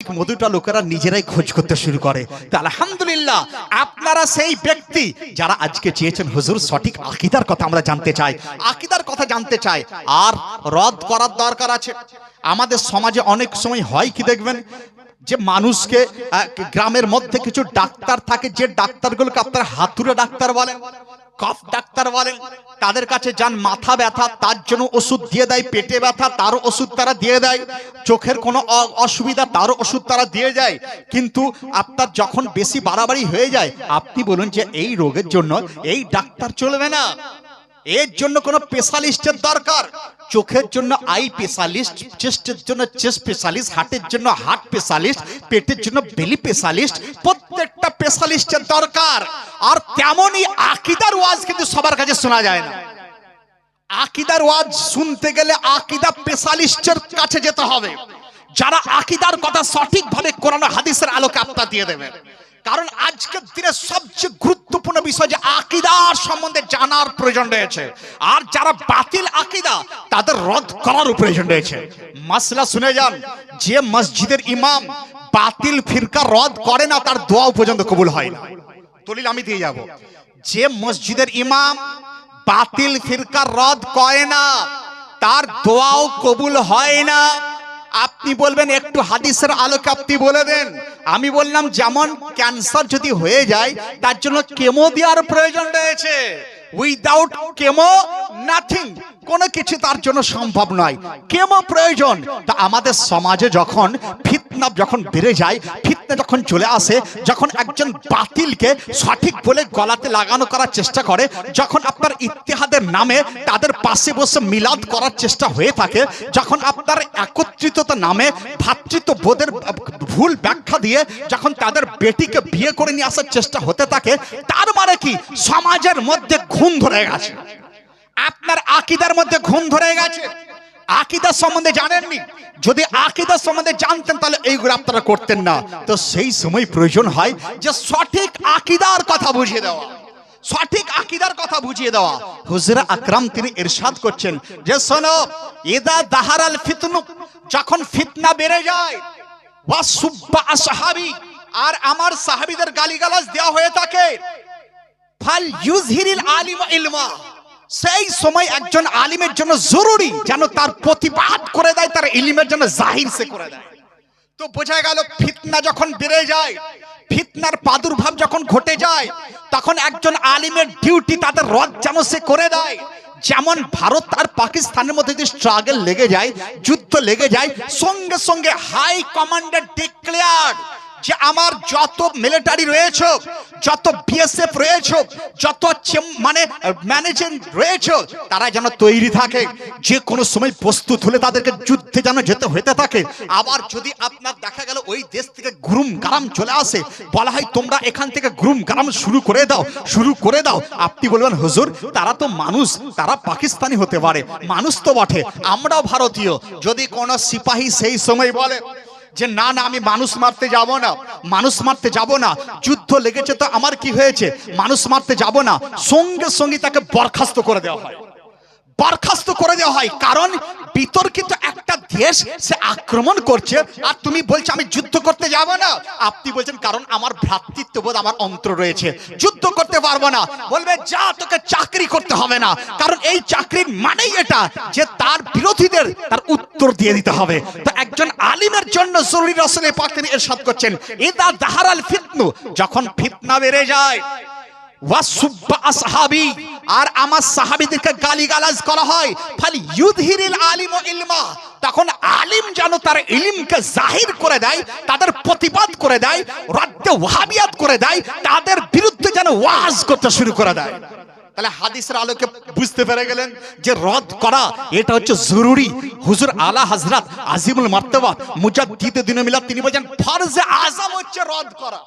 সঠিক মধুটা লোকেরা নিজেরাই খোঁজ করতে শুরু করে। তা আলহামদুলিল্লাহ আপনারা সেই ব্যক্তি যারা আজকে চেয়েছেন হুজুর সঠিক আকীদার কথা আমরা জানতে চাই, আকীদার কথা জানতে চাই। আর রদ করার দরকার আছে। আমাদের সমাজে অনেক সময় হয় কি দেখবেন যে মানুষকে গ্রামের মধ্যে কিছু ডাক্তার থাকে, যে ডাক্তারগুলোকে আপনারা হাতুড়ে ডাক্তার বলেন, কফ ডাক্তার বলেন, তাদের কাছে যান, মাথা ব্যথা তার জন্য ওষুধ দিয়ে দেয়, পেটে ব্যথা তারও ওষুধ তারা দিয়ে দেয়, চোখের কোনো অসুবিধা তারও ওষুধ তারা দিয়ে যায়। কিন্তু আপনার যখন বেশি বাড়াবাড়ি হয়ে যায়, আপনি বলুন যে এই রোগের জন্য এই ডাক্তার চলবে না, এর জন্য কোনো স্পেশালিস্টের দরকার। চোখের জন্য আই স্পেশালিস্ট, চেস্টের জন্য চেস্ট স্পেশালিস্ট, হার্টের জন্য হার্ট স্পেশালিস্ট, পেটের জন্য বেলি স্পেশালিস্ট, প্রত্যেকটা স্পেশালিস্টের দরকার। আর তেমনই আকীদার ওয়াজ কিন্তু সবার কাছে শোনা যায় না। আকীদার ওয়াজ শুনতে গেলে আকীদা স্পেশালিস্টের কাছে যেতে হবে, যারা আকীদার কথা সঠিকভাবে কোরআন ও হাদিসের আলোকে আপনারা দিয়ে দেবেন। কারণ আজকের দিনে সবচেয়ে গুরুত্বপূর্ণ বিষয় যে আকীদার সম্বন্ধে জানার প্রয়োজন রয়েছে, আর যারা বাতিল আকীদা তাদের রদ করার প্রয়োজন রয়েছে। মাসলা শুনে যান, যে মসজিদের ইমাম বাতিল ফিরকা রদ করে না তার দোয়াও পর্যন্ত কবুল হয় না। দলিল আমি দিয়ে যাব। যে মসজিদের ইমাম বাতিল ফিরকা রদ করে না তার দোয়াও কবুল হয় না। আপনি বলবেন একটু হাদিসের আলোকে আপনি বলে দেন। আমি বললাম যেমন ক্যান্সার যদি হয়ে যায় তার জন্য কেমো দেওয়ার প্রয়োজন রয়েছে, উইদাউট কেমো নাথিং, কোনো কিছু তার জন্য সম্ভব নয়, কেমো প্রয়োজন। তা আমাদের সমাজে যখন ফিতনা যখন বেড়ে যায়, ফিতনা যখন চলে আসে, যখন একজন বাতিলকে সঠিক বলে গলাতে লাগানো করার চেষ্টা করে, যখন আপনার ইত্তেহাদের নামে তাদের পাশে বসে মিলাদ করার চেষ্টা হয়ে থাকে, যখন আপনার একত্রিততার নামে ভ্রাতৃত্ববোধের ভুল ব্যাখ্যা দিয়ে যখন তাদের বেটিকে বিয়ে করে নিয়ে আসার চেষ্টা হতে থাকে, তার মানে কি সমাজের মধ্যে ঘুম ধরে গেছে, আপনার আকীদার মধ্যে ঘুম ধরে গেছে। আকীদা সম্বন্ধে জানেননি, যদি আকীদা সম্বন্ধে জানতেন তাহলে এইগুলো আপনারা করতেন না। তো সেই সময় প্রয়োজন হয় যে সঠিক আকীদার কথা বুঝিয়ে দেওয়া, সঠিক আকীদার কথা বুঝিয়ে দেওয়া। হুজুর আকরাম তিনি ইরশাদ করছেন যে শোনো, ইদা দাহারাল ফিতনু, যখন ফিতনা বেড়ে যায়, ওয়া সুব্বা আসহাবি, আর আমার সাহাবীদের গালিগালাজ দেওয়া হয়ে থাকে, ফাল ইউজহিরিল আলিম ইলমা, সেই সময় একজন আলিমের জন্য জরুরি যেন তার প্রতিবাদ করে দেয়, তার ইলমের জন্য জাহির সে করে দেয়। তো বোঝা গেল ফিতনা যখন বেড়ে যায়, ফিতনার প্রাদুর্ভাব যখন ঘটে যায়, তখন একজন আলিমের ডিউটি তাদের রদ যেন সে করে দেয়। যেমন ভারত আর পাকিস্তানের মধ্যে যদি স্ট্রাগল লেগে যায়, যুদ্ধ লেগে যায়, সঙ্গে সঙ্গে হাই কমান্ডার ডিক্লেয়ার যে আমার যত মিলিটারি রয়েছে, যত বিএসএফ রয়েছে, যত মানে ম্যানেজমেন্ট রয়েছে, তারা যেন তৈরি থাকে, যে কোনো সময় প্রস্তুত হলে তাদেরকে যুদ্ধে যেন যেতে হতে থাকে। আবার যদি আপনার দেখা গেল ওই দেশ থেকে গুরুম গারাম চলে আসে, বলা হয় তোমরা এখান থেকে গুরুম গারাম শুরু করে দাও, শুরু করে দাও। আপনি বলবেন হুজুর তারা তো মানুষ, তারা পাকিস্তানি হতে পারে, মানুষ তো বটে, আমরাও ভারতীয়। যদি কোনো সিপাহী সেই সময় বলে যে না না আমি মানুষ মারতে যাব না, মানুষ মারতে যাব না, যুদ্ধ লেগেছে তো আমার কি হয়েছে, মানুষ মারতে যাব না, সঙ্গে সঙ্গে তাকে বরখাস্ত করে দেওয়া হয়, বরখাস্ত করে দেওয়া হয়। কারণ বিতর্কিত একটা দেশ সে আক্রমণ করছে আর তুমি বলছো আমি যুদ্ধ করতে যাব না। আপনি বলছেন কারণ আমার ভ্রাতৃত্ববোধ আমার অন্তর রয়েছে, যুদ্ধ করতে পারবো না। বলবে যা তোকে চাকরি করতে হবে না, কারণ এই চাকরির মানেই এটা যে তার বিরোধীদের তার উত্তর দিয়ে দিতে হবে। তো একজন আলিমের জন্য জরুরি, রাসূল পাক তিনি ইরশাদ করছেন ইদা দাহারাল ফিতনু, যখন ফিতনা বেড়ে যায়, ওয়া সুব্বা আসহাবি, আর আমার সাহাবীদেরকে গালিগালাজ করা হয়, ফাল ইউযহিরিল আলিম ইলমা, তখন আলিম যেন তার ইলমকে জাহির করে দেয়, তাদের প্রতিবাদ করে দেয়, রদ্দে ওয়াহাবিয়াত করে দেয়, তাদের বিরুদ্ধে যেন ওয়াজ করতে শুরু করে দেয়। তাহলে হাদিসের আলোকে বুঝতে পেরে গেলেন যে রদ করা এটা হচ্ছে জরুরি। হুজুর আলা হযরত আজিমুল মারতাবা মুজাদ্দিদ দ্বীন মিলাদ তিনি বলেন ফরজে আযম হচ্ছে রদ করা,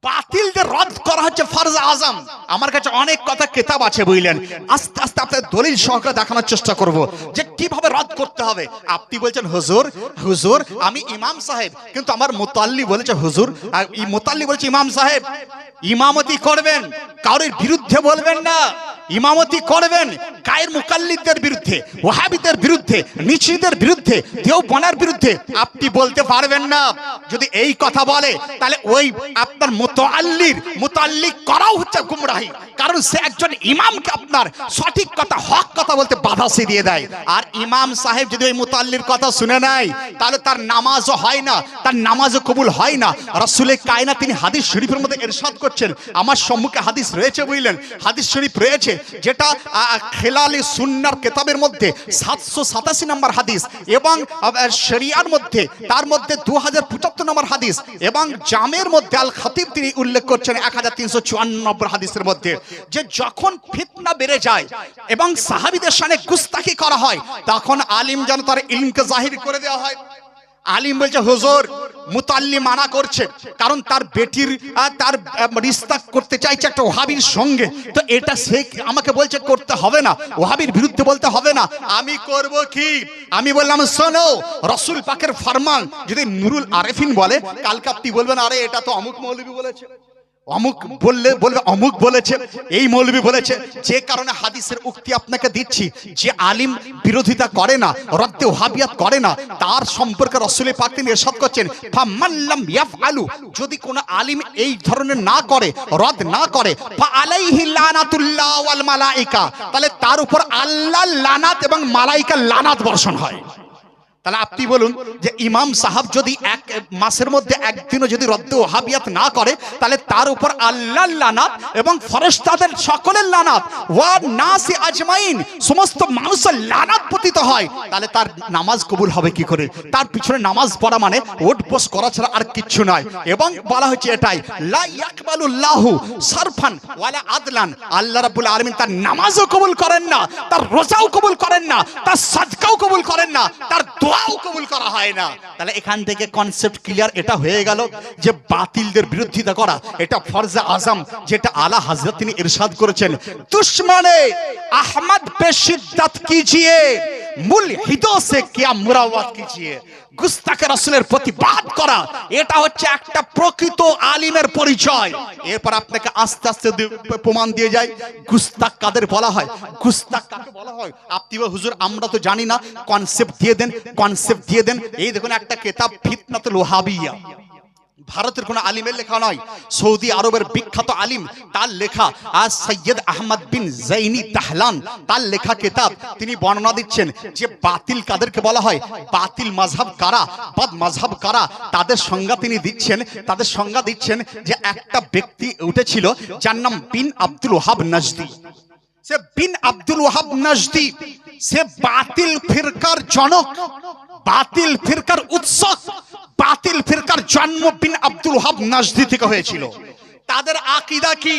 বাতিলদের রদ করা হচ্ছে ফরজ আজম। আমার কাছে অনেক কথা কিতাব আছে বুঝলেন, আস্তে আস্তে আপনাদের দলিল সহকারে দেখানোর চেষ্টা করব যে কিভাবে রদ করতে হবে। আপনি বলছেন হুজুর, হুজুর আমি ইমাম সাহেব, কিন্তু আমার মুতাল্লি বলেছে হুজুর, এই মুতাল্লি বলেছে ইমাম সাহেব ইমামতি করবেন, কারোর বিরুদ্ধে বলবেন না, ইমামতি করবেন গায়ের মুকাল্লিদদের বিরুদ্ধে, ওয়াহাবিদের বিরুদ্ধে, নিশিদের বিরুদ্ধে, দেওবন্দের বিরুদ্ধে, আপনি বলতে পারবেন না। যদি এই কথা বলে তাহলে ওই আপনার মুতাল্লিক করাও হচ্ছে গুমরাহি, কারণ সে একজন ইমামকে আপনার সঠিক কথা, হক কথা বলতে বাধা সে দিয়ে দেয়। আর ইমাম সাহেব যদি ওই মুতাল্লির কথা শুনে নেয় তাহলে তার নামাজও হয় না, তার নামাজও কবুল হয় না। রাসূলে কায়নাত তিনি হাদিস শরীফের মধ্যে ইরশাদ করছেন, আমার সম্মুখে হাদিস রয়েছে, বুঝলেন, হাদিস শরীফ রয়েছে, যেটা খেলালে সুন্নাহর কিতাবের মধ্যে 787 নম্বর হাদিস, এবং শরিয়ার মধ্যে তার মধ্যে 2075 নম্বর হাদিস, এবং জামের মধ্যে আল খতিব তিনি উল্লেখ করছেন 1354 নম্বর হাদিসের মধ্যে, যে যখন ফিতনা বেড়ে যায় এবং সাহাবীদের শানে গুস্তাখি করা হয়, তখন আলিম যেন তার ইলমকে জাহির করে দেওয়া হয়। আলিম বলছে হুজুর মুতাল্লি মানা করছে, কারণ তার বেটির তার রিশতা করতে চাইছে একটা ওহাবির সঙ্গে, তো এটা সে আমাকে বলছে করতে হবে না, ওহাবির বিরুদ্ধে বলতে হবে না, আমি করব কি? আমি বললাম শোনো, রাসূল পাকের ফরমান যদি নুরুল আরেফিন বলে, কালকে আপনি বলবেন আরে এটা তো অমুক মৌলবী বলেছে, অমুক বলবে অমুক বলেছে, এই মৌলবী বলেছে। যে কারণে হাদিসের উক্তি আপনাকে দিচ্ছি, যে আলিম বিরোধিতা করে না, রদ্দে ওহাবিয়াত করে না, তার সম্পর্কে রাসূল পাক তিনি ইরশাদ করছেন, ফামান লাম ইয়াফআলু, যদি কোন আলিম এই ধরনের না করে, রদ না করে, ফা আলাইহি লানাতুল্লাহ ওয়াল মালাইকা, তাহলে তার উপর আল্লাহর লানাত এবং মালাইকার লানাত বর্ষণ হয়। তাহলে আপনি বলুন যে ইমাম সাহেব যদি এক মাসের মধ্যে একদিনও যদি রদ্দ ওয়াহাবিয়াত না করে, তাহলে তার উপর আল্লাহর লানাত এবং ফেরেশতাদের সকলের লানাত, ওয়া নাসি আজমাইন, সমস্ত মানুষের লানাত পতিত হয়, তাহলে তার নামাজ কবুল হবে কি করে? তার পিছনে নামাজ পড়া মানে ওট বস করা ছাড়া আর কিচ্ছু নয়। এবং বলা হচ্ছে এটাই, লা ইয়াকবালুল্লাহু সারফান ওয়ালা আদলান, আল্লাহ রাব্বুল আলামিন তার নামাজও কবুল করেন না, তার রোজাও কবুল করেন না, তার সাদকাও কবুল করেন না, তার দোয়াও কবুল করা হয় না। তাহলে এখান থেকে কনসেপ্ট ক্লিয়ার এটা হয়ে গেল যে বাতিলদের বিরোধিতা করা এটা ফরজে আজম, যেটা আলা হযরত তিনি ইরশাদ করেছেন, দুশমনে আহমদ পে শিদ্দত কিজিয়ে, মুলহিদোं से क्या मुरावात कीजिए। গুস্তাখে রাসূলের প্রতিবাদ করা এটা হচ্ছে একটা প্রকৃত আলিমের পরিচয়। এরপর আপনাকে আস্তে আস্তে প্রমাণ দিয়ে যায় গুস্তাখ কাদের বলা হয়, গুস্তাখ কাকে বলা হয়। আপনি হুজুর আমরা তো জানি না, কনসেপ্ট দিয়ে দেন, কনসেপ্ট দিয়ে দেন। এই দেখুন একটা কিতাব ফিতনাতুল ওয়াহাবিয়া, ভারতের কোন আলিমের লেখা নয়, সৌদি আরবের বিখ্যাত আলিম তার লেখা, আর সৈয়দ আহমদ বিন জাইনি তাহলান তার লেখা কিতাব। তিনি বর্ণনা দিচ্ছেন যে বাতিল কাদেরকে বলা হয়, বাতিল মাযহাব কারা, বদ মাযহাব কারা, তাদের সংজ্ঞা তিনি দিচ্ছেন। তাদের সংজ্ঞা দিচ্ছেন যে একটা ব্যক্তি উঠেছিল যার নাম বিন আব্দুল ওয়াহাব নজদি। সে বিন আব্দুল ওয়াহাব নজদি, সে বাতিল ফিরকার জনক, বাতিল ফিরকার উৎসক, বাতিল ফিরকার জন্ম বিন আব্দুল ওয়াহাব নজদি থেকে হয়েছিল। তাদের আকীদা কি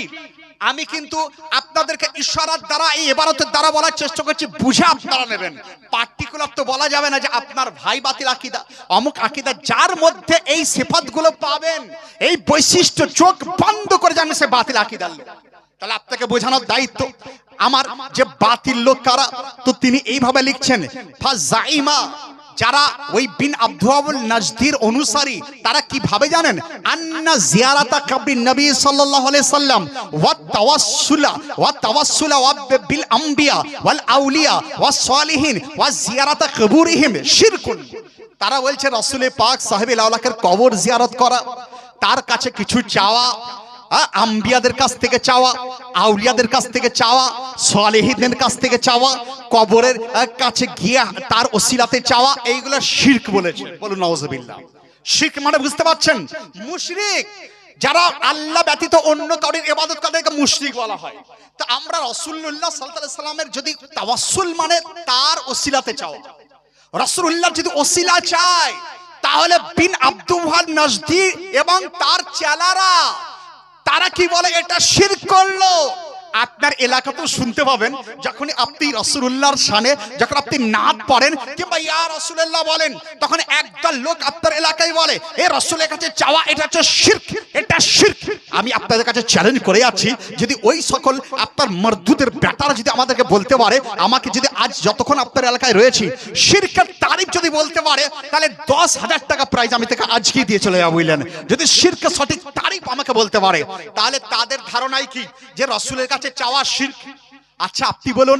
আমি কিন্তু আপনাদেরকে ইশারার দ্বারা, এই ইবারতের দ্বারা বলার চেষ্টা করছি, বুঝে আপনারা নেবেন। পার্টিকুলার তো বলা যাবে না যে আপনার ভাই বাতিল আকীদা, অমুক আকীদা, যার মধ্যে এই সিফাতগুলো পাবেন, এই বৈশিষ্ট্য, চোখ বন্ধ করে জানেন সে বাতিল আকীদার লোক। তাহলে আপনাকে বোঝানোর দায়িত্ব আমার যে বাতিল লোক কারা। তো তিনি এইভাবে লিখছেন, ফাজাইমা, যারা ওই বিন আব্দুল নজদির অনুসারী, তারা কিভাবে জানেন, আন্না জিয়ারাতা কবরিন নবী সাল্লাল্লাহু আলাইহি সাল্লাম ওয়া তাওয়াসসুলা বিল আম্বিয়া ওয়াল আউলিয়া ওয়াস সালিহিন ওয়া জিয়ারাতা কবুরিহিম শিরকুন। তারা বলছে রাসূল পাক সাহেবে লাউলাকের কবর জিয়ারত করা, তার কাছে কিছু চাওয়া, আম্বিয়াদের কাছ থেকে চাওয়া, আউলিয়াদের কাছ থেকে চাওয়া, সালেহীদের কাছ থেকে চাওয়া, কবরের কাছে গিয়ে তার ওসিলাতে চাওয়া, এইগুলো শিরক বলেছে। বলুন নাউজুবিল্লাহ। শিরক মানে বুঝতে পারছেন, মুশরিক। যারা আল্লাহ ব্যতীত অন্য কারোর ইবাদত করে তাদেরকে মুশরিক বলা হয়। তো আমরা রাসূলুল্লাহ সাল্লাল্লাহু আলাইহি সাল্লামের যদি তাওয়াসসুল মানে তার ওসিলাতে চাওয়া, রাসূলুল্লাহ যদি ওসিলা চায়, তাহলে বিন আব্দুল ওয়াহাব নজদি এবং তার চেলারা তারা কি বলে, এটা শিরক করলো। আপনার এলাকাতেও শুনতে পাবেন, যখন আপনি রাসূলুল্লাহর শানে যখন আপনি নাত পড়েন কিংবা ইয়া রাসূলুল্লাহ বলেন, তখন একদল লোক আপনার এলাকায় বলে এ রাসূলের কাছে চাওয়া এটা হচ্ছে শিরক, এটা শিরক। আমি আপনাদের কাছে চ্যালেঞ্জ করে আছি, যদি ওই সকল আপনার মরদুদের বেটারা যদি আমাদেরকে বলতে পারে, আমাকে যদি আজ যতক্ষণ আপনার এলাকায় রয়েছি শিরকের তারিফ যদি বলতে পারে, তাহলে 10,000 টাকা প্রাইজ আমি তাকে আজকেই দিয়ে চলে যাবো, বুঝলেন। যদি শিরকের সঠিক তারিফ আমাকে বলতে পারে, তাহলে তাদের ধারণাই কি যে রাসূলের কাছে চাওয়া শিরক। আচ্ছা আপনি বলুন,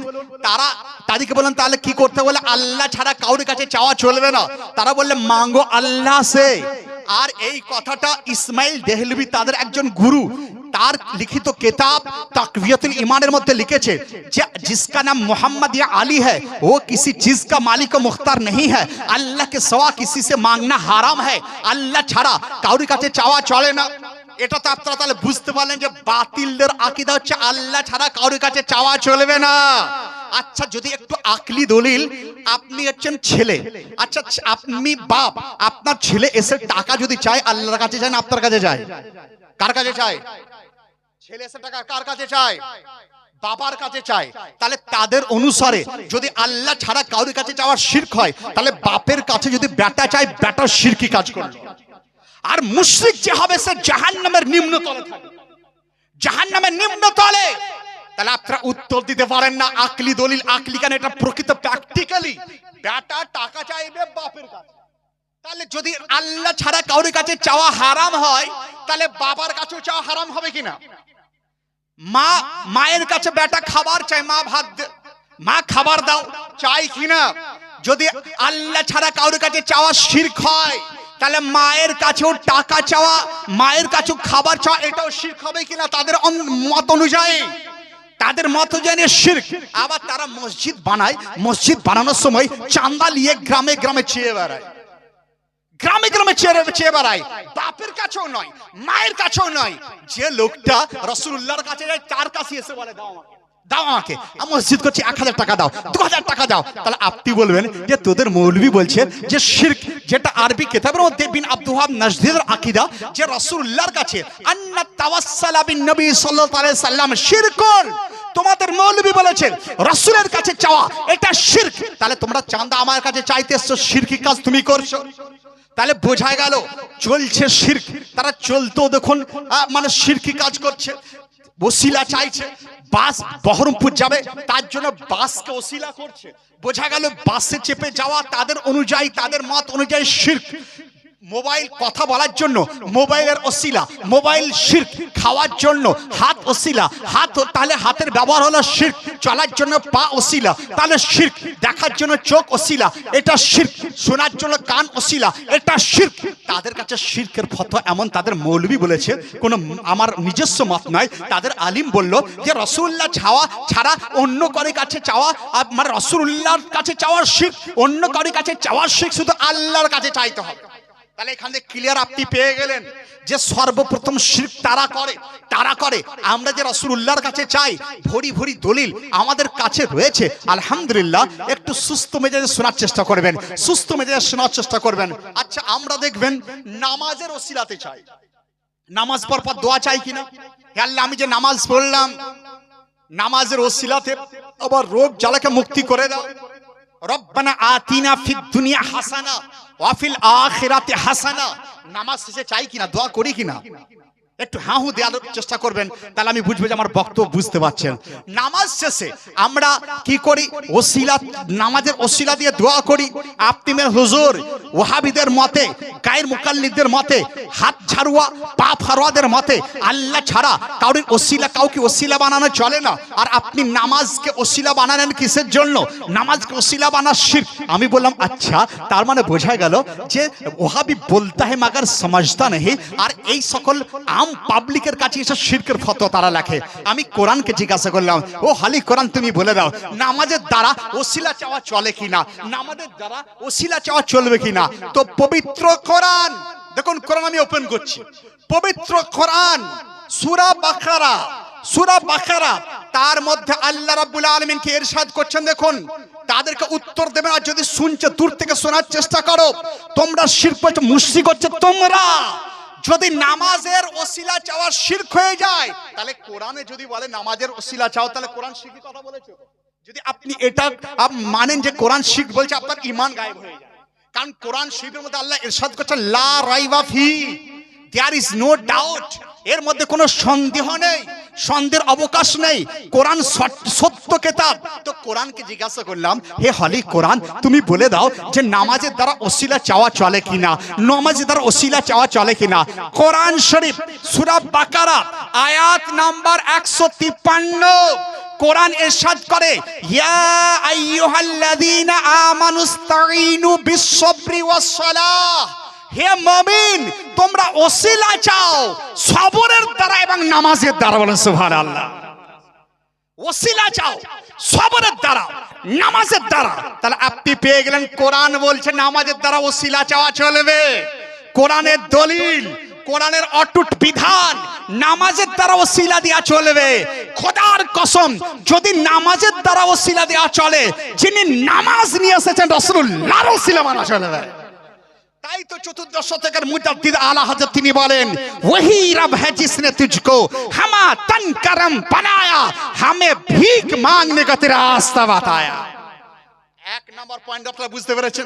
তাদেরকে বলেন তাহলে কি করতে বলে? আল্লাহ ছাড়া কাউর কাছে চাওয়া চলবে না। তারা বললে মাঙ্গো আল্লাহ সে। আর এই কথাটা ইসমাইল দেহলভি তাদের একজন গুরু, তার লিখিত কিতাব তাকভিয়াতুল ঈমানের মধ্যে লিখেছে যে जिसका नाम मोहम्मद या अली है वो किसी चीज का मालिक व मुख्तार नहीं है, अल्लाह के सिवा किसी से मांगना हराम है, আল্লাহ ছাড়া কাউর কাছে চাওয়া চলে না। এটা তো আপনারা তাহলে বুঝতে পারলেন যে বাতিলদের আকীদা হচ্ছে আল্লাহ ছাড়া কাউর কাছে চাওয়া চলবে না। আচ্ছা যদি একটু আকলি দলিল, আপনি হচ্ছেন ছেলে, আচ্ছা আপনি বাপ, আপনার ছেলে এসে টাকা যদি চায় আল্লাহর কাছে চায় না আপনার কাছে চায়? কার কাছে চায়? ছেলে এসে টাকা কার কাছে চায়? বাবার কাছে চায়। তাহলে তাদের অনুসারে যদি আল্লাহ ছাড়া কাউর কাছে চাওয়া শিরক হয়, তাহলে বাপের কাছে যদি বেটা চায় বেটা শিরকি কাজ করলো। আর মুশরিক যে হবে সে জাহান্নামের নিম্ন তলে থাকবে, জাহান্নামের নিম্ন তলে। তাহলে আপনারা উত্তর দিতে পারেন না আকলি দলিল, আকলি কেন, এটা প্রকৃত প্র্যাকটিক্যালি বেটা টাকা চাইবে বাপের কাছে। তাহলে যদি আল্লাহ ছাড়া কাউর কাছে চাওয়া হারাম হয়, তাহলে বাবার কাছেও চাওয়া হারাম হবে কিনা? মায়ের কাছে বেটা খাবার চাই, মা ভাত দে, মা খাবার দাও চাই কিনা? যদি আল্লাহ ছাড়া কাউর কাছে চাওয়া শিরক হয়, তাহলে মায়ের কাছেও টাকা চাওয়া, মায়ের কাছেও খাবার চাওয়া, এটাও শিরক হবে কিনা? তাদের মত অনুযায়ী, তাদের মত অনুযায়ী শিরক। আবার তারা মসজিদ বানায়, মসজিদ বানানোর সময় চাঁদা নিয়ে গ্রামে গ্রামে চেয়ে বেড়ায়, গ্রামে গ্রামে চেয়ে বেড়ায়, বাপের কাছেও নয় মায়ের কাছেও নয়। যে লোকটা রাসূলুল্লাহর কাছে যায় তার কাছে এসে বলে দাও আমাকে, দাও আমাকে, আমি মসজিদ করছি 1000 টাকা দাও, 2000 টাকা দাও। তাহলে আপনি বলবেন যে তোদের মৌলভী বলছে যে শিরক, যেটা আরবি কিতাবের মধ্যে বিন আব্দুল ওয়াহাব নাজদীর আকীদা, যে রাসূলুল্লাহর কাছে আন্না তাওয়াসসালা বিন নবী সাল্লাল্লাহু আলাইহি সাল্লাম শিরকুন, তোমাদের মৌলভী বলেছেন রাসূলের কাছে চাওয়া এটা শিরক। তাহলে তোমরা চাঁদা আমার কাছে চাইতে এসছো, শিরকি কাজ তুমি করছো। তাহলে বোঝা গেল চলছে শিরক। তারা চলতো দেখুন মানে শিরকি কাজ করছে, ওসিলা চাইছে। বাস বহরমপুর যাবে তার জন্য বাসকে ওসিলা করছে, বোঝা গেল বাসে চেপে যাওয়া তাদের অনুযায়ী, তাদের মত অনুযায়ী শিরক। মোবাইল কথা বলার জন্য মোবাইলের ওসিলা, মোবাইল শিরক। খাওয়ার জন্য হাত ওসিলা, হাত তাহলে হাতের ব্যবহার হলো শিরক। চলার জন্য পা ওসিলা, তাহলে শিরক। দেখার জন্য চোখ ওসিলা, এটা শিরক। শোনার জন্য কান ওসিলা, এটা শিরক। তাদের কাছে শিরকের ফতোয়া এমন তাদের মৌলভী বলেছে, কোনো আমার নিজস্ব মত নয়। তাদের আলিম বলল যে রাসূলুল্লাহ ছাড়া অন্য কারোর কাছে চাওয়া মানে রাসূলুল্লাহর কাছে চাওয়ার শিরক, অন্য কারোর কাছে চাওয়ার শিরক, শুধু আল্লাহর কাছে চাইতে হবে। তাহলে এখানে ক্লিয়ার আপনি পেয়ে গেলেন যে সর্বপ্রথম শিরক তারা করে। আমরা যে রাসূলুল্লাহর কাছে চাই, ভরি ভরি দলিল আমাদের কাছে রয়েছে আলহামদুলিল্লাহ। একটু সুস্থ মেজাজে শোনার চেষ্টা করবেন, সুস্থ মেজাজে শোনার চেষ্টা করবেন। আচ্ছা আমরা দেখবেন নামাজের ওসিলাতে চাই, নামাজ পড়ার পর দোয়া চাই কিনা? হে আল্লাহ আমি যে নামাজ পড়লাম, নামাজের ওসিলাতে আবার রোগ জ্বালাকে মুক্তি করে দাও। রব্বানা আতিনা ফিদ দুনিয়া হাসানা ওয়া ফিল আখিরাতি হাসানা। নামাজ শেষে চাই কিনা, দোয়া করি কিনা? একটু হ্যাঁ হু দেওয়ার চেষ্টা করবেন, তাহলে আমি বুঝবো যে আমার বক্তব্য বুঝতে পারছেন। নামাজ শেষে আমরা কি করি? ওসিলা, নামাজের ওসিলা দিয়ে দোয়া করি। আপনি হুজুর ওয়াহাবিদের মতে, গায়ের মুকাল্লিদদের মতে, হাত ঝাড়ুয়া পা ফারোয়াদের মতে আল্লাহ ছাড়া কাউকে ওসিলা বানানো চলে না। আর আপনি নামাজকে ওসিলা বানালেন কিসের জন্য? নামাজকে ওসিলা বানা শিরক। আমি বললাম আচ্ছা, তার মানে বোঝা গেল যে ওয়াহাবি বলতা হে মাগার সমঝতা নেই। আর এই সকল পাবলিকের কাছে এসে শিরকের ফতোয়া তারা লেখে। আমি কোরআনকে জিজ্ঞাসা করলাম, ও হালি কোরআন তুমি বলে দাও নামাজের দ্বারা ওসিলা চাওয়া চলে কিনা, নামাজের দ্বারা ওসিলা চাওয়া চলবে কিনা? তো পবিত্র কোরআন দেখুন, কোরআন আমি ওপেন করছি, পবিত্র কোরআন সূরা বাকারা তার মধ্যে আল্লাহ রাব্বুল আলামিন কে ইরশাদ করছেন, দেখুন তাদেরকে উত্তর দেবেন। আর যদি শুনছে দূর থেকে শোনার চেষ্টা করো, তোমরা শিরক করছো, মুশরিক হচ্ছে তোমরা। যদি নামাজের ওসিলা চাওয়া শিরক হয়ে যায়, তাহলে কোরআনে যদি বলে নামাজের ওসিলা চাও, তাহলে কোরআন শিরকের কথা বলেছে। যদি আপনি এটা মানেন যে কোরআন শিরক বলছে, আপনার ঈমান গায়েব হয়ে যায়। কারণ কোরআন শরীফের মধ্যে আল্লাহ ইরশাদ করছেন লা রাইবা ফি, দেয়ার ইজ নো ডাউট, এর মধ্যে কোনো সন্দেহ নেই, সন্দেহের অবকাশ নেই। কোরআন সত্য কিতাব। তো কোরআনকে জিজ্ঞাসা করলাম, হে হলি কোরআন তুমি বলে দাও যে নামাজের দ্বারা ওসিলা চাওয়া চলে কিনা, নামাজের দ্বারা ওসিলা চাওয়া চলে কিনা। কোরআন শরীফ সূরা বাকারা আয়াত নাম্বার 153, কোরআন ইরশাদ করে, ইয়া আইয়ুহাল্লাযীনা আমানুস্তাঈনু বিস-সাবরি ওয়াস-সালাহ, হে মুমিন তোমরা ওসিলা চাও সবরের দ্বারা এবং নামাজের দ্বারা। বলেন সুবহানাল্লাহ। ওসিলা চাও সবরের দ্বারা, নামাজের দ্বারা। তাহলে আপনি পেয়ে গেলেন কোরআন বলছে নামাজের দ্বারা ওসিলা চাওয়া চলবে। কোরআনের দলিল, কোরআনের অটুট বিধান, নামাজের দ্বারা ওসিলা দেওয়া চলবে। খোদার কসম, যদি নামাজের দ্বারা ওসিলা দেওয়া চলে, যিনি নামাজ নিয়ে এসেছেন রাসূলুল্লাহর ওসিলা মানা চলবে। তাই তো চতুর্দশ শতকের মুজাদ্দিদ আলা হযরত তিনি বলেন, ওহি রব হ্যায় জিসনে তুঝকো হামা তন করম বানায়া, হামে ভিক মাংনে কা তেরা রাস্তা বাতায়া। এক নাম্বার পয়েন্ট আপনারা বুঝতে পেরেছেন?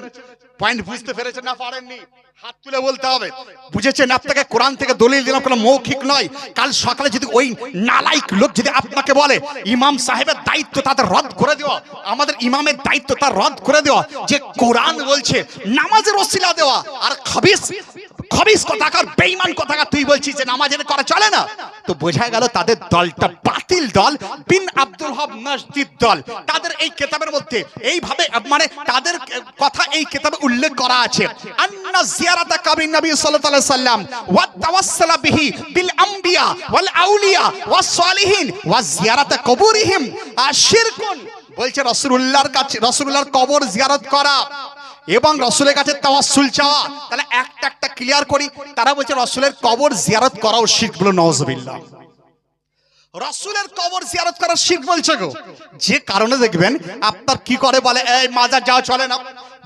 পয়েন্ট বুঝতে পেরেছেন না পারেননি? হাত তুলে বলতে হবে বুঝেছেন। আপনাকে কোরআন থেকে দলিল দিলাম, কোনো মৌখিক নয়। কাল সকালে যদি ওই নালায়েক লোক যদি আপনাকে বলে ইমাম সাহেবের দায়িত্ব তাদের রদ করে দেওয়া, আমাদের ইমামের দায়িত্ব তার রদ করে দেওয়া, যে কোরআন বলছে নামাজের ওসিলা দেওয়া, আর খবিস কথাকার বেঈমান কথাকার তুই বলছিস যে নামাজের করা চলে না, তো বোঝা গেল তাদের দলটা বাতিল দল, বিন আব্দুল ওয়াহাব নাজদির দল। তাদের এই কিতাবের মধ্যে এইভাবে মানে তাদের কথা এই কিতাবে উল্লেখ করা আছে, আন্না জিয়ারাতা কবরিন নবী সাল্লাল্লাহু আলাইহি সাল্লাম ওয়া তাওয়াসসালা বিহি বিল আম্বিয়া ওয়াল আউলিয়া ওয়াস সালিহিন ওয়া জিয়ারাতা কবরিহিম আশিরকুন। বলছে রাসূলুল্লাহর কাছে, রাসূলুল্লাহর কবর জিয়ারত করা এবং রাসূলের কাছে তাওয়াসসুল চাওয়া। তাহলে একটা একটা ক্লিয়ার করি। তারা বলছে রাসূলের কবর জিয়ারত করাও শিরক, বলো নাউযুবিল্লাহ। রাসূলের কবর জিয়ারত করা শিরক বলছে গো। যে কারণে দেখবেন আপনার কি করে বলে এই মাজার যাওয়া চলে না।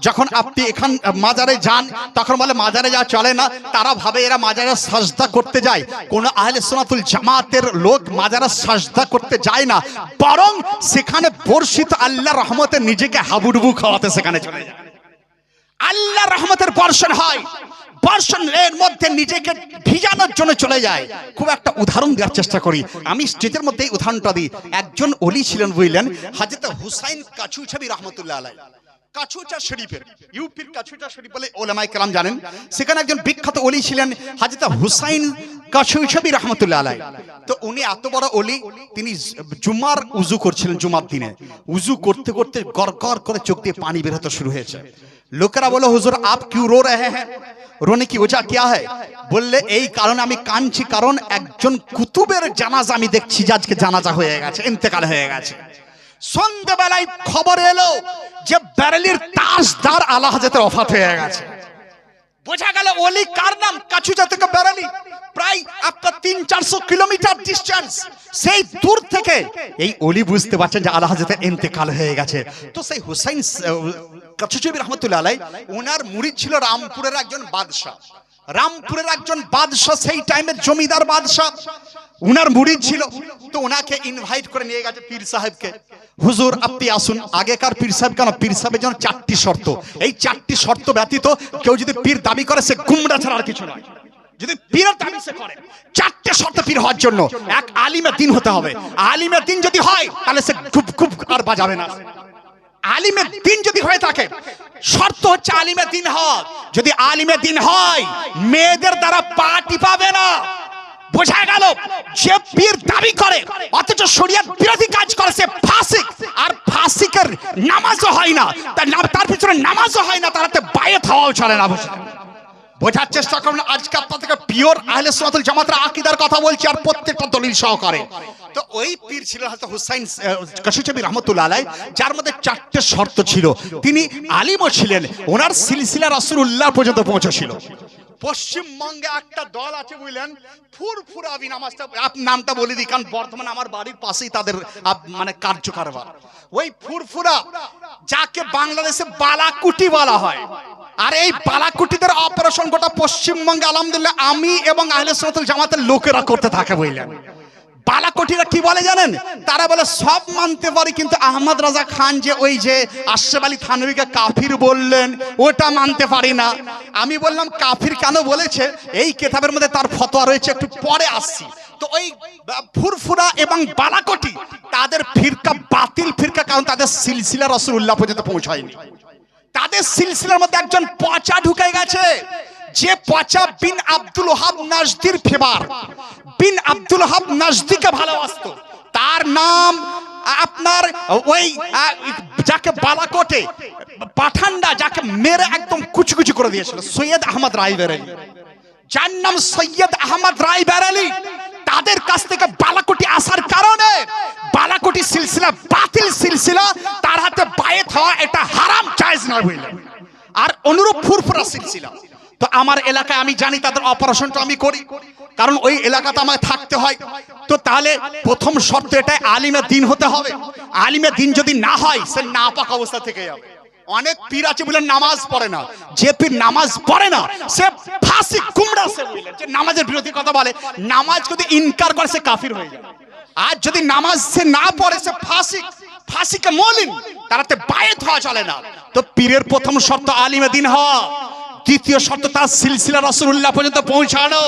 যখন আপনি এখান মাজারে যান তখন বলে মাজারে যাওয়া চলে না। তারা ভাবে এরা মাজারে সাজদা করতে যায়। কোন আহলে সুন্নাতুল জামাতের লোক মাজারে সাজদা করতে যায় না, বরং সেখানে বর্ষিত আল্লাহর রহমতে নিজেকে হাবুডুবু খাওয়াতে সেখানে চলে যায়। আল্লাহর রহমতের বর্ষণ হয়, বর্ষণের মধ্যে নিজেকে ভিজানোর জন্য চলে যায়। খুব একটা উদাহরণ দেওয়ার চেষ্টা করি আমি স্টেজের মধ্যে, এই উদাহরণটা দিই। একজন ওলি ছিলেন বুঝলেন, হযরত হুসাইন কাছুছবি রাহমাতুল্লাহ আলাইহি, কাছুচা শরীফের, ইউপির কাছুচা শরীফ বলে ওলামায়ে কেরাম জানেন। সেখানে একজন বিখ্যাত ওলি ছিলেন হযরত হুসাইন কাছুছবি রাহমাতুল্লাহ আলাইহি। তো উনি এত বড় ওলি, তিনি জুমার উযু করছিলেন, জুমার দিনে উযু করতে করতে গড়গড় করে চোখ দিয়ে পানি বের হতে শুরু হয়েছে। লোকেরা বলে হুজুর আপ কিউ রো রহে হ্যাঁ, রোনে কি ওজা কিয়া হ্যায়? বললে এই কারণে আমি কাঁদছি, কারণ একজন কুতুবের জানাজা আমি দেখছি যে আজকে জানাজা হয়ে গেছে, ইন্তেকাল হয়ে গেছে। সন্ধ্যাবেলায় খবর এলো যে বেরেলির তাজদার আলা হযরতের ওফাত হয়ে গেছে। বোঝা গেল ওলি কার নাম? কাছুচা থেকে বেরেলি প্রায় আপনার 300-400 কিলোমিটার ডিসটেন্স। সেই দূর থেকে এই ওলি বুঝতে পারছেন যে আলা হযরতের ইন্তেকাল হয়ে গেছে। তো সেই হুসাইন কাছুচবি রাহমাতুল্লাহ আলাইহি, ওনার মুরিদ ছিল রামপুরের একজন বাদশা। রামপুরের একজন বাদশা, সেই টাইমের জমিদার বাদশা, উনার মুরিদ ছিল। তো ওনাকে ইনভাইট করে নিয়ে গেছে পীর সাহেবকে, হুজুর আপনি আসুন। আগেকার পীর সাহেব কেন, পীর সাহেবের জন্য 4টি শর্ত। এই 4টি শর্ত ব্যতীত কেউ যদি পীর দাবি করে সে গুমরা ছাড়া আর কিছু নয়। যদি পীরের দাবি সে করে, 4টে শর্ত পীর হওয়ার জন্য। এক, আলিমে দ্বীন হতে হবে। আলিমে দ্বীন যদি হয় তাহলে সে খুব খুব আর বাজাবে না। আলিমে দ্বীন যদি হয়ে থাকে, শর্ত হচ্ছে আলিমে দ্বীন হওয়া। যদি আলিমে দ্বীন হয়, মেয়েদের দ্বারা পা টিপাবে না। বোঝা গেল যে পীর দাবি করে অথচ শরীয়ত বিরোধী কাজ করে সে ফাসিক। আর ফাসিকের নামাজও হয় না, তার পিছনে নামাজও হয় না, তারাতে বায়াত হওয়াও চলে না। বোঝার চেষ্টা করুন। আজকে আপনাদেরকে পিওর আহলে সুন্নাতুল জামাতের আকীদার কথা বলছি, আর প্রত্যেকটা দলিল সহকারে। তো ওই পীর ছিল হযরত হুসাইন কাছুচবি রাহমাতুল্লাহ আলাইহি, যার মধ্যে 4টে শর্ত ছিল। তিনি আলিমও ছিলেন, ওনার সিলসিলা রাসূলুল্লাহ পর্যন্ত পৌঁছেছিল। পশ্চিমবঙ্গে একটা দল আছে বুঝলেন, ফুরফুরাবি, নামটা বলে দিই কারণ বর্তমানে আমার বাড়ির পাশেই তাদের মানে কার্যকারবার। ওই ফুরফুরা, যাকে বাংলাদেশে বালাকুটি বলা হয়। আর এই বালাকুটিদের অপারেশন গোটা পশ্চিমবঙ্গে আলহামদুলিল্লাহ আমি এবং আহলে সুন্নাতুল জামাতের লোকেরা করতে থাকে বুঝলেন। বালাকটিরা কি বলে জানেন? তারা বলে সব মানতে পারি, কিন্তু আহমদ রাজা খান যে ওই যে আশরাফ আলী থানভীকে কাফির বললেন ওটা মানতে পারি না। আমি বললাম কাফির কেন বলেছে, এই কিতাবের মধ্যে তার ফতোয়া রয়েছে, একটু পরে আসছি। তো ওই ফুরফুরা এবং বালাকটি তাদের ফিরকা বাতিল ফিরকা, কারণ তাদের সিলসিলা রাসূলুল্লাহ পর্যন্ত পৌঁছায়নি। তাদের সিলসিলার মধ্যে একজন পচা ঢুকে গেছে, যে পচা বিন আব্দুল ওয়াহাব নাজদির ফেভার, বিন আব্দুল ওয়াহাব নাজদিকে ভালোবাসতো। তার নাম আপনার ওই যাকে বালাকোটে পাঠানরা যাকে মেরে একদম কুচি কুচি করে দিয়েছিল সৈয়দ আহমদ রায়বেরেলী, যার নাম সৈয়দ আহমদ রায়বেরেলী, তাদের কাছ থেকে বালাকোটি আসার কারণে বালাকোটি সিলসিলা বাতিল সিলসিলা, তার হাতে বায়েত হওয়া এটা হারাম জায়েজ নয় বলে। আর অনুরূপ ফুরফুরা সিলসিলা, তো আমার এলাকায় আমি জানি তাদের অপারেশনটা আমি করি, কারণ ওই এলাকাতে আমায় থাকতে হয়। তো তাহলে প্রথম শর্ত এটাই, আলিমে দিন হতে হবে। আলিমে দিন যদি না হয়, সে নাপাক অবস্থা থেকে যাবে। অনেক পীর আছে বলে নামাজ পড়ে না, যে পীর নামাজ পড়ে না সে ফাসিক গুমরা, সে বললেন যে নামাজের বিরোধী কথা বলে, নামাজ যদি ইনকার করে সে কাফির হয়ে যায়। আর যদি নামাজ সে না পড়ে সে ফাসিক, ফাসিকে মলিন, তারাতে বায়েত হওয়া চলে না। তো পীরের প্রথম শর্ত আলিমে দিন হওয়া, দ্বিতীয় শর্ত তার সিলসিলা রাসূলুল্লাহ পর্যন্ত পৌঁছানো।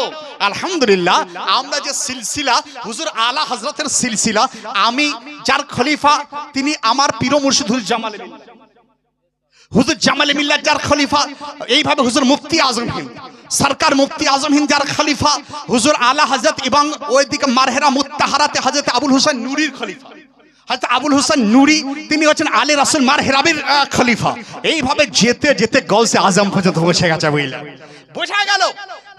আলহামদুলিল্লাহ, আমরা যে সিলসিলা হুজুর আলা হযরতের সিলসিলা, আমি যার খলিফা তিনি আমার পীর মুর্শিদুল জামাল হুজুর জামাল মিল্লাত যার খলিফা, এইভাবে হুজুর মুফতি আজম হিন্দ সরকার মুফতি আজম হিন্দ যার খলিফা, হুজুর আলা হযরত এবং ওইদিকে মারহেরা মুত্তাহারাতে হযরত আবুল হোসেন নুরির খলিফা, হযরত আবুল হোসেন নুরি তিনি হচ্ছেন আলী রাসূল মারহেরাবির খলিফা। এইভাবে যেতে যেতে গৌসে আজম পর্যন্ত পৌঁছে গেছে। বুঝলেন,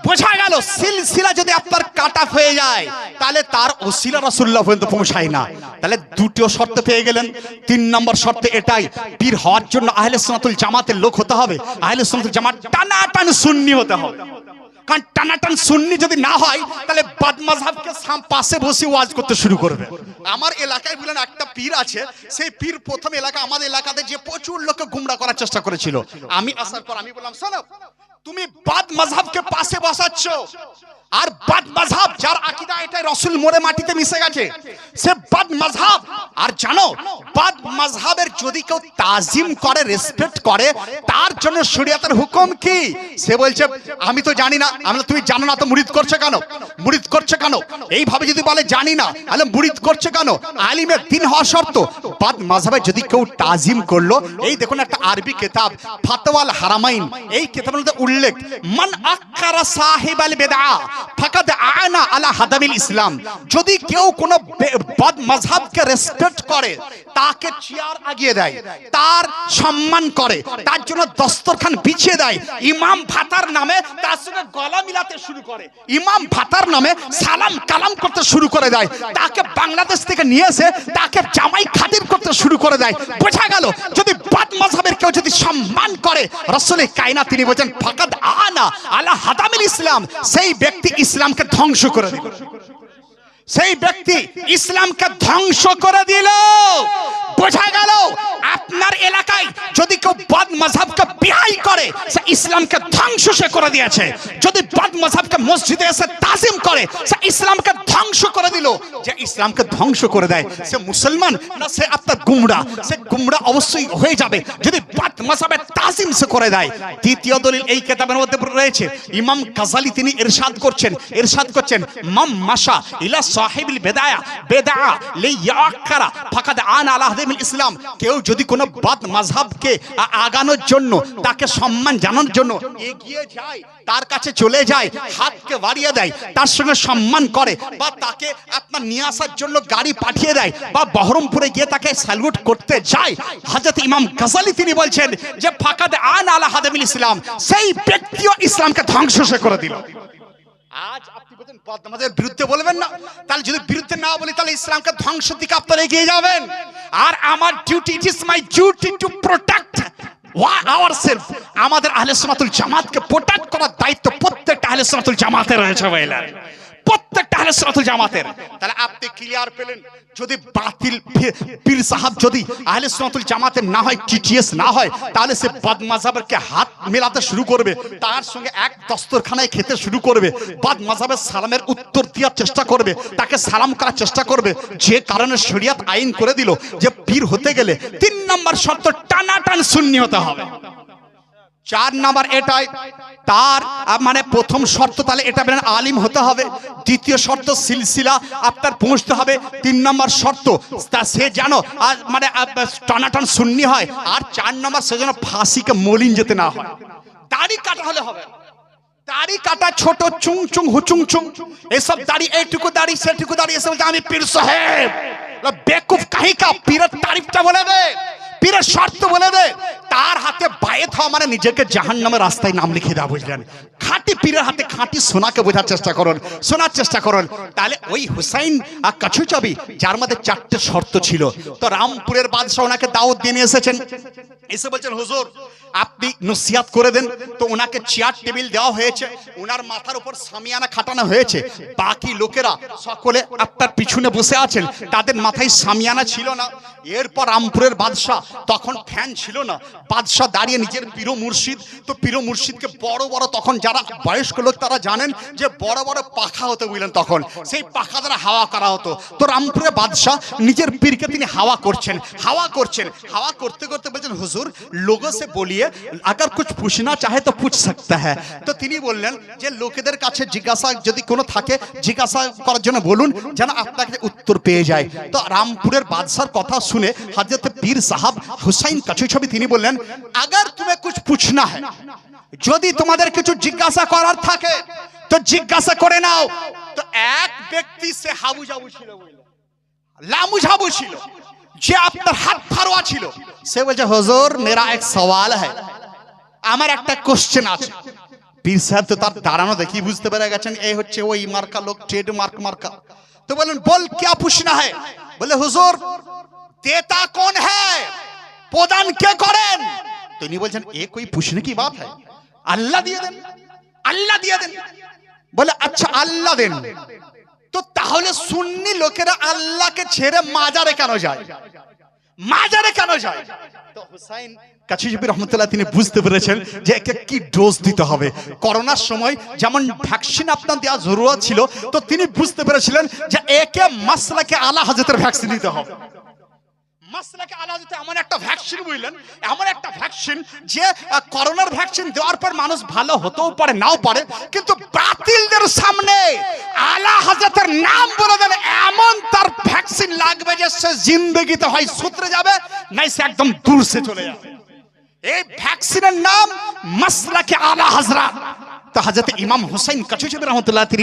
বোঝা গেল সিলসিলা যদি আপনার কাট অফ হয়ে যায় তাহলে তার ওসিলা রাসূলুল্লাহ পর্যন্ত পৌঁছায় না। তাহলে দুটো শর্ত পেয়ে গেলেন। তিন নম্বর শর্ত এটাই, পীর হওয়ার জন্য আহলে সুন্নাতুল জামাতের লোক হতে হবে। আহলে সুন্নাতুল জামাত টানাটান সুন্নি হতে হবে। কারণ টানাটান সুন্নি যদি না হয় তাহলে বাদ মাযহাবকে পাশে বসে ওয়াজ করতে শুরু করবে। আমার এলাকায় বলেন একটা পীর আছে, সেই পীর প্রথম এলাকা আমাদের এলাকাতে যে প্রচুর লোককে গুমরা করার চেষ্টা করেছিল। আমি আসার পর আমি বললাম, শোনো, তুমি বাদ মাযহাবকে পাশে বসাচ্ছ, আর বাদ মাযহাব যার আকীদা এটাই রাসূল মোরে মাটিতে মিশে গেছে, সে বাদ মাযহাব। আর জানো, বাদ মাযহাবের যদি কেউ তাজিম করে, রেসপেক্ট করে, তার জন্য শরীয়তের হুকুম কি? সে বলছে আমি তো জানি না। আমি তুমি জানো না তো মুরিদ করছে কেন? মুরিদ করছে কেন? এইভাবে যদি বলে জানি না, তাহলে মুরিদ করছে কেন? আলিমের দিন হওয়া শর্ত। বাদ মাযহাবে যদি কেউ তাজিম করলো, এই দেখুন একটা আরবি কিতাব ফাতওয়াল হারামাইন, এই কিতাবের মধ্যে উল্লেখ, মান আক্কারা সাহিবাল বিদআ ফাকাদ আনা আলা হাদামিল ইসলাম। যদি কেউ কোন বাদ মাযহাবকে রেসপেক্ট করে, তাকে চেয়ার আগিয়ে দেয়, তার সম্মান করে, তার জন্য দস্তরখান বিছিয়ে দেয়, ইমাম ভাতার নামে তার সঙ্গে গলা মিলাতে শুরু করে, ইমাম ভাতার নামে সালাম কালাম করতে শুরু করে দেয়, তাকে বাংলাদেশ থেকে নিয়ে এসে তাকে জামাই খাতির করতে শুরু করে দেয়। বোঝা গেল, যদি বাদ মাযহাবের কেউ যদি সম্মান করে, রাসূল কায়নাত তিনি বলেন ফাকাদ আনা আলা হাদামিল ইসলাম, সেই ব্যক্তি ইসলামকে ধ্বংস করে দিল। সেই ব্যক্তি ইসলামকে ধ্বংস করে দিল। বোঝা গেল, আপনার এলাকায় যদি কেউ বাদ মাযহাবকে বিহাই করে, সে ইসলামকে ধ্বংস সে করে দিয়েছে। যদি বাদ মাযহাবকে মসজিদে এসে তাজিম করে, সে ইসলামকে ধ্বংস করে দিল। যে ইসলামকে ধ্বংস করে দেয়, সে মুসলমান না সে আপনার গুমরা? সে গুমরা অবশ্যই হয়ে যাবে যদি বাদ মাযহাবের তাজিম সে করে দেয়। দ্বিতীয় দলিল এই কিতাবের মধ্যে রয়েছে, ইমাম গাজালি তিনি ইরশাদ করছেন মাম মাশা ইলা সাহিবিল বিদআ বিদআ লিয়াকারা ফাকাদ আনা আলা হাদামিল ইসলাম। কেউ যদি কোনো বাদ মাযহাবকে আগানোর জন্য, তাকে সম্মান জানানোর জন্য এগিয়ে যায়, তার কাছে চলে যায়, হাতকে বাড়িয়ে দেয়, তার সঙ্গে সম্মান করে, বা তাকে আপনার নিয়ে আসার জন্য গাড়ি পাঠিয়ে দেয়, বা বহরমপুরে গিয়ে তাকে স্যালুট করতে যায়, হযরত ইমাম গাজালি তিনি বলছেন যে ফাকাদ আনা আলা হাদামিল ইসলাম, সেই ব্যক্তিও ইসলামকে ধ্বংস করে দিল। আজ আপনি বলেন বাদ মাযহাবের বিরুদ্ধে বলবেন না, তাহলে যদি বিরুদ্ধে না বলি তাহলে ইসলামকে ধ্বংসের দিকে আপনারা এগিয়ে যাবেন। আর আমার duty, it is my duty to protect ourselves। আমাদের আহলে সুন্নাতুল জামাতকে প্রোটেক্ট করার দায়িত্ব প্রত্যেকটা আহলে সুন্নাতুল জামাতের রয়েছে। ভাইরা, প্রত্যেকটা আহলে সুন্নাতুল জামাতের। তাহলে আপনি ক্লিয়ার পেলেন, যদি বাতিল পীর সাহেব যদি আহলে সুন্নাতুল জামাতের না হয়, টিটিএস না হয়, তাহলে সে বাদ মাযহাবকে হাত মেলাতে শুরু করবে, তার সঙ্গে এক দস্তরখানায় খেতে শুরু করবে, বাদ মাযহাবের সালামের উত্তর দেওয়ার চেষ্টা করবে, তাকে সালাম করার চেষ্টা করবে। যে কারণে শরীয়ত আইন করে দিল যে পীর হতে গেলে 3 নম্বর শর্ত টানাটান সুন্নি হতে হবে। 4 নাম্বার এটাই, তার মানে প্রথম শর্ত তাহলে এটা বলেন আলিম হতে হবে। দ্বিতীয় শর্ত সিলসিলা আপনার পৌঁছতে হবে। 3 নম্বর শর্ত তা সে জানো মানে টানাটান সুন্নি হয়। আর 4 নম্বর সে যেন ফাঁসিকে মলিন যেতে না হয়। দাড়ি কাটা হলে হবে, দাড়ি কাটা ছোট চুং চুং হুচুং চুং, এসব দাড়ি, এইটুকু দাড়ি সেটুকু দাড়ি, এসব আমি পীর সাহেব বেকুফ কাহিকা পীরের তারিফটা বলে দে, পীরের শর্ত বলে দে, তার হাতে বায়েত হওয়া মানে নিজেকে জাহান্নামের রাস্তায় নাম লিখে দেওয়া, বুঝলেন? খাঁটি পীরের হাতে খাঁটি সোনাকে বোঝার চেষ্টা করুন, শোনার চেষ্টা করুন। তাহলে ওই হুসাইন আর কাছুচাবি যার মধ্যে 4টে শর্ত ছিল, তো রামপুরের বাদশাহ ওনাকে দাওয়াত দিয়ে নিয়ে এসেছেন, এসে বলছেন হুজুর আপনি নসিহত করে দেন। তো ওনাকে চেয়ার টেবিল দেওয়া হয়েছে, ওনার মাথার উপর সামিয়ানা খাটানো হয়েছে, বাকি লোকেরা সকলে আপনার পিছনে বসে আছেন, তাদের মাথায় সামিয়ানা ছিল না। এরপর রামপুরের বাদশাহ, তখন ফ্যান ছিল না, বাদশাহ দাঁড়িয়ে নিজের পীর মুর্শিদ, তো পীর মুর্শিদকে বড় বড়, তখন যারা বয়স্ক লোক তারা জানেন যে বড় বড় পাখা হতো, বুঝলেন? তখন সেই পাখা দ্বারা হাওয়া করা হতো। তো রামপুরের বাদশাহ নিজের পীরকে তিনি হাওয়া করছেন, হাওয়া করছেন, হাওয়া করতে করতে বলছেন হুজুর লোগো সে বলিয়ে अगर कुछ पूछना चाहे तो पूछ सकता है। তো তিনি বললেন যে লোকেদের কাছে জিজ্ঞাসা যদি কোনো থাকে জিজ্ঞাসা করার জন্য বলুন, যেন আপনাকে উত্তর পেয়ে যায়। তো রামপুরের বাদশার কথা শুনে হযরত পীর সাহেব হুসাইন কাছুচাবি তিনি বললেন अगर तुम्हें कुछ पूछना है, যদি তোমাদের কিছু জিজ্ঞাসা করার থাকে তো জিজ্ঞাসা করে নাও। তো এক ব্যক্তি সে হাবুজাবু ছিল, লামুঝাবু ছিল, যে আপনার হাত ফারোয়া ছিল, সে বলছে হুজুর মেরা এক সওয়াল হ্যায়, আমার একটা কোশ্চেন আছে। পীর সাহেব তো তার দাঁড়ানো দেখি বুঝতে পেরে গেছেন এই হচ্ছে ওই মার্কা লোক, ট্রেড মার্ক মার্কা। তো বলেন বল क्या पूछना है? বলে হুজুর দেতা कौन है, প্রদান কে করেন? তিনি বলছেন এ कोई पूछने की बात है, আল্লাহ দিয়ে দেন, আল্লাহ দিয়ে দেন। বলে আচ্ছা আল্লাহ দেন, তো তাহলে সুন্নি লোকেরা আল্লাহকে ছেড়ে মাজারে কেন যায়, মাজারে কেন যায়? তো হুসাইন কাছুচাবি রহমতুল্লাহ তিনি বুঝতে পেরেছেন যে একে কি ডোজ দিতে হবে। করোনার সময় যেমন ভ্যাকসিন আপনার দেওয়া জরুরত ছিল, তো তিনি বুঝতে পেরেছিলেন যে একে মাসলাকে আলা হযরতের ভ্যাকসিন দিতে হবে। মাসলাকে আলা হযরত এমন একটা ভ্যাকসিন, বুঝলেন, এমন একটা ভ্যাকসিন যে করোনার ভ্যাকসিন দেওয়ার পর মানুষ ভালো হতেও পারে নাও পারে, কিন্তু বাতিলদের সামনে আলা হযরতের নাম বলে দেন এমন তার ভ্যাকসিন লাগবে যে সে জিন্দেগিতে হয় সুতরে যাবে, নাই সে একদম দূর সে চলে যাবে। এই ভ্যাকসিনের নাম মাসলাকে আলা হযরত। তো হযরত ইমাম হুসাইন কাছুচাবি রহমতুল্লাহ তিনি